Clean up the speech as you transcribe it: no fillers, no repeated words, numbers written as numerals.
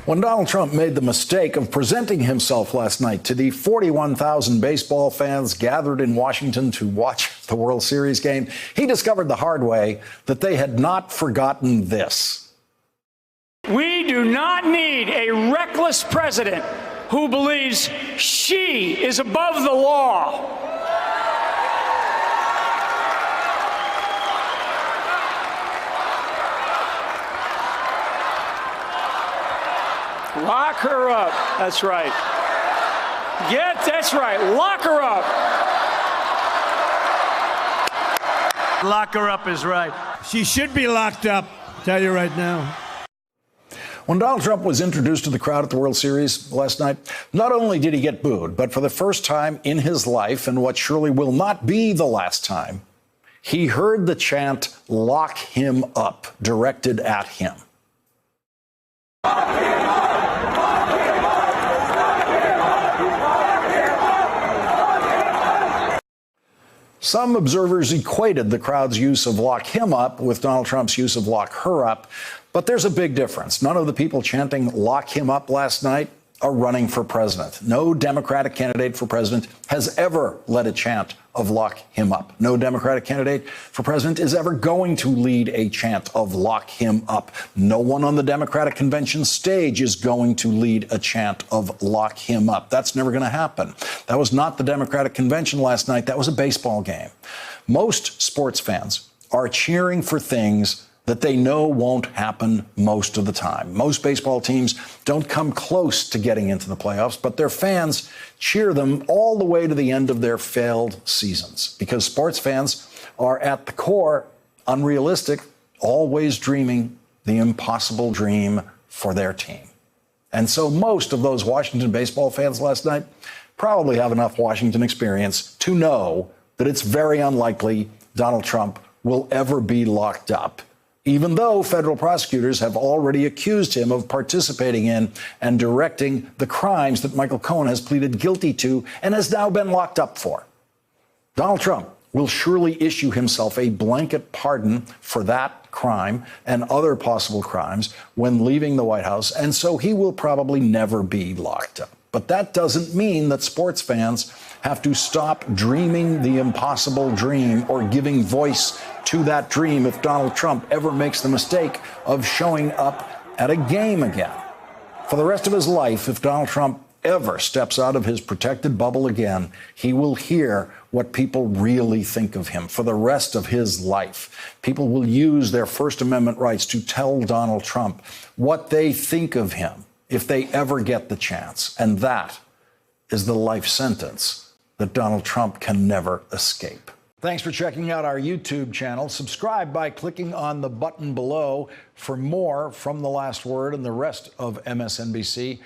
When Donald Trump made the mistake of presenting himself last night to the 41,000 baseball fans gathered in Washington to watch the World Series game, he discovered the hard way that they had not forgotten this. We do not need a reckless president who believes she is above the law. Lock her up. That's right. That's right. Lock her up. Lock her up is right. She should be locked up, tell you right now. When Donald Trump was introduced to the crowd at the World Series last night, not only did he get booed, but for the first time in his life, and what surely will not be the last time, he heard the chant, "Lock him up," directed at him. Some observers equated the crowd's use of "lock him up" with Donald Trump's use of "lock her up." But there's a big difference. None of the people chanting "lock him up" last night are running for president. No Democratic candidate for president has ever led a chant of "lock him up." No Democratic candidate for president is ever going to lead a chant of "lock him up." No one on the Democratic convention stage is going to lead a chant of "lock him up." That's never going to happen. That was not the Democratic convention last night. That was a baseball game. Most sports fans are cheering for things that they know won't happen most of the time. Most baseball teams don't come close to getting into the playoffs, but their fans cheer them all the way to the end of their failed seasons, because sports fans are at the core unrealistic, always dreaming the impossible dream for their team. And so most of those Washington baseball fans last night probably have enough Washington experience to know that it's very unlikely Donald Trump will ever be locked up, even though federal prosecutors have already accused him of participating in and directing the crimes that Michael Cohen has pleaded guilty to and has now been locked up for. Donald Trump will surely issue himself a blanket pardon for that crime and other possible crimes when leaving the White House, and so he will probably never be locked up. But that doesn't mean that sports fans have to stop dreaming the impossible dream or giving voice to that dream if Donald Trump ever makes the mistake of showing up at a game again. For the rest of his life, if Donald Trump ever steps out of his protected bubble again, he will hear what people really think of him for the rest of his life. People will use their First Amendment rights to tell Donald Trump what they think of him if they ever get the chance. And that is the life sentence that Donald Trump can never escape. Thanks for checking out our YouTube channel. Subscribe by clicking on the button below for more from The Last Word and the rest of MSNBC.